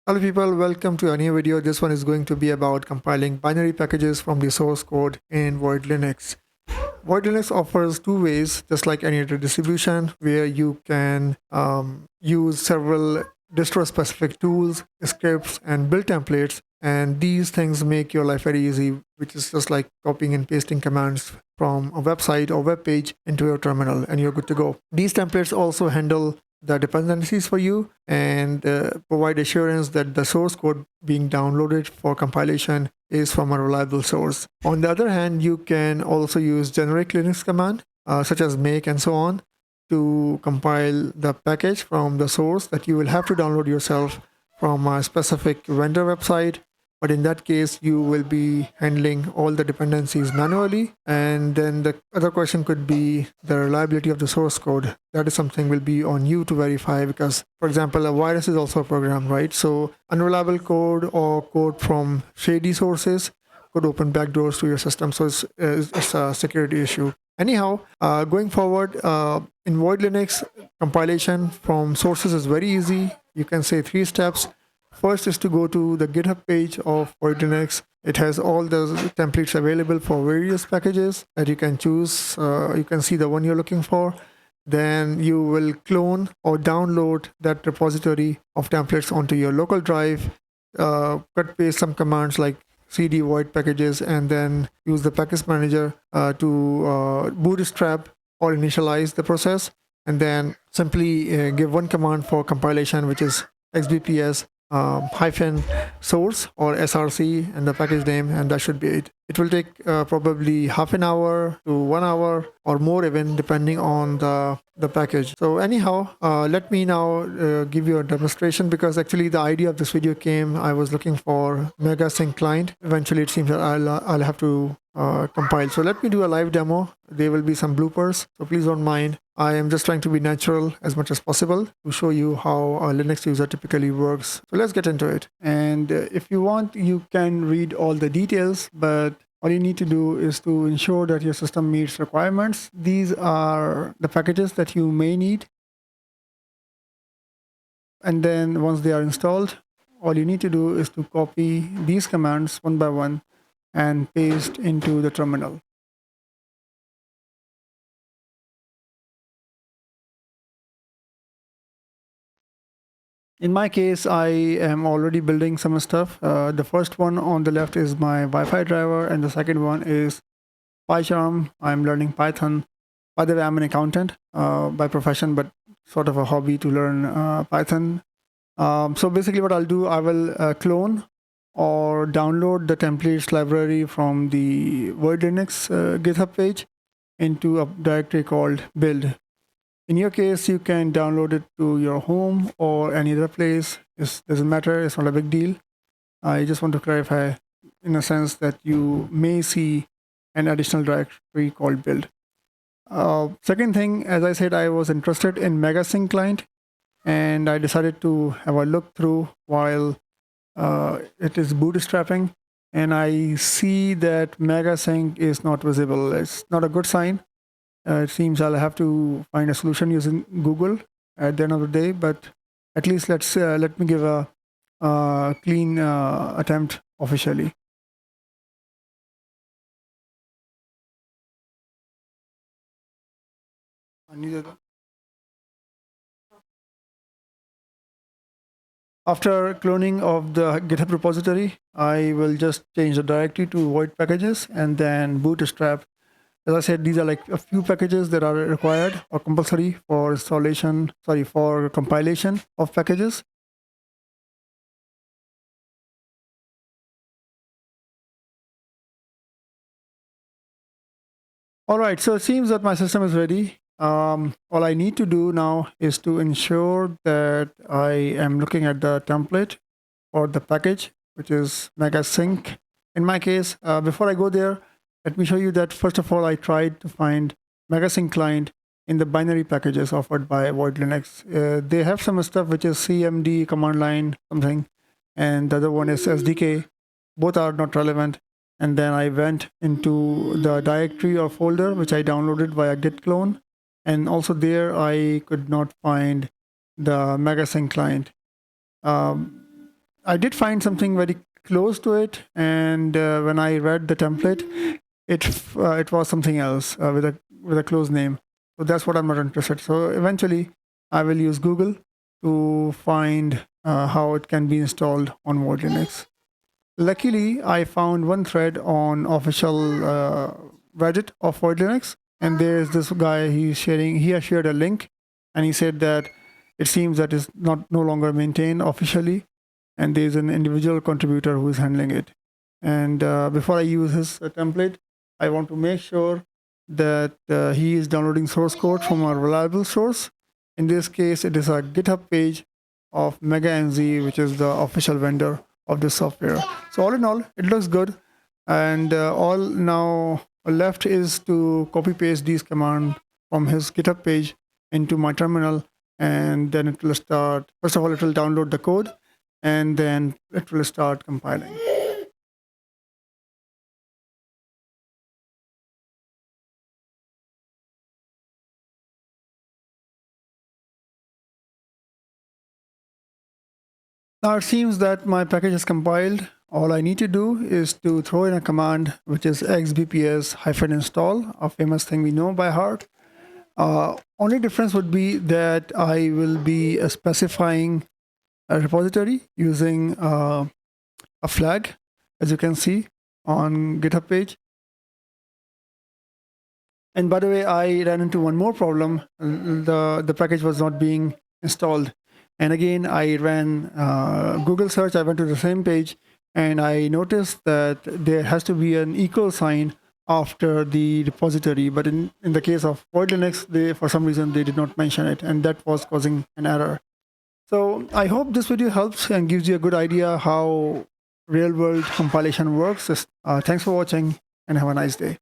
Hello people, welcome to a new video. This one is going to be about compiling binary packages from the source code in Void Linux. Void Linux offers two ways, just like any other distribution, where you can use several distro-specific tools, scripts, and build templates. And these things make your life very easy, which is just like copying and pasting commands from a website or web page into your terminal, and you're good to go. These templates also handle the dependencies for you and provide assurance that the source code being downloaded for compilation is from a reliable source. On the other hand, you can also use generic Linux command such as make and so on to compile the package from the source that you will have to download yourself from a specific vendor website. But in that case, you will be handling all the dependencies manually. And then the other question could be the reliability of the source code. That is something will be on you to verify because, for example, a virus is also a program, right? So unreliable code or code from shady sources could open backdoors to your system. So it's a security issue. Anyhow, going forward, in Void Linux, compilation from sources is very easy. You can say 3 steps. First is to go to the GitHub page of Void Linux. It has all the templates available for various packages that you can choose. You can see the one you're looking for. Then you will clone or download that repository of templates onto your local drive. Cut paste some commands like cd void packages and then use the package manager to bootstrap or initialize the process. And then simply give one command for compilation, which is xbps hyphen source or src and the package name, and that should be it. It will take probably half an hour to 1 hour or more even, depending on the package. So anyhow, let me now give you a demonstration, because actually the idea of this video came, I was looking for mega sync client. Eventually it seems that I'll have to compile. So let me do a live demo. There will be some bloopers, so please don't mind. I am just trying to be natural as much as possible to show you how a Linux user typically works. So let's get into it. And if you want, you can read all the details, but all you need to do is to ensure that your system meets requirements. These are the packages that you may need. And then once they are installed, all you need to do is to copy these commands one by one and paste into the terminal. In my case, I am already building some stuff. The first one on the left is my Wi-Fi driver, and the second one is PyCharm. I'm learning Python. By the way, I'm an accountant by profession, but sort of a hobby to learn Python. So basically what I'll do, I will clone or download the templates library from the Void Linux GitHub page into a directory called build. In your case, you can download it to your home or any other place. It doesn't matter. It's not a big deal. I just want to clarify in a sense that you may see an additional directory called build. Second thing, as I said, I was interested in MegaSync client, and I decided to have a look through while it is bootstrapping, and I see that MegaSync is not visible. It's not a good sign. It seems I'll have to find a solution using Google at the end of the day, but at least let me give a clean attempt officially. After cloning of the GitHub repository, I will just change the directory to void packages and then bootstrap. As I said, these are like a few packages that are required or compulsory for installation, for compilation of packages. All right, so it seems that my system is ready. All I need to do now is to ensure that I am looking at the template or the package, which is MegaSync. In my case, before I go there, let me show you that first of all, I tried to find MegaSync client in the binary packages offered by Void Linux. They have some stuff which is CMD, command line, something, and the other one is SDK. Both are not relevant. And then I went into the directory or folder which I downloaded via git clone, and also there I could not find the MegaSync client. I did find something very close to it, and when I read the template, it was something else with a close name. So that's what I'm not interested. So eventually, I will use Google to find how it can be installed on Void Linux. Luckily, I found one thread on official Reddit of Void Linux, and there's this guy. He has shared a link, and he said that it seems that it's not no longer maintained officially, and there's an individual contributor who is handling it. And before I use his template, I want to make sure that he is downloading source code from a reliable source. In this case, it is a GitHub page of Mega NZ, which is the official vendor of this software. So all in all, it looks good. And all now left is to copy paste these commands from his GitHub page into my terminal. And then it will start. First of all, it will download the code, and then it will start compiling. Now it seems that my package is compiled. All I need to do is to throw in a command, which is xbps-install, a famous thing we know by heart. Only difference would be that I will be specifying a repository using a flag, as you can see on GitHub page. And by the way, I ran into one more problem. The package was not being installed. And again, I ran Google search. I went to the same page, and I noticed that there has to be an equal sign after the repository. But in the case of Void Linux, for some reason, they did not mention it, and that was causing an error. So I hope this video helps and gives you a good idea how real-world compilation works. Thanks for watching, and have a nice day.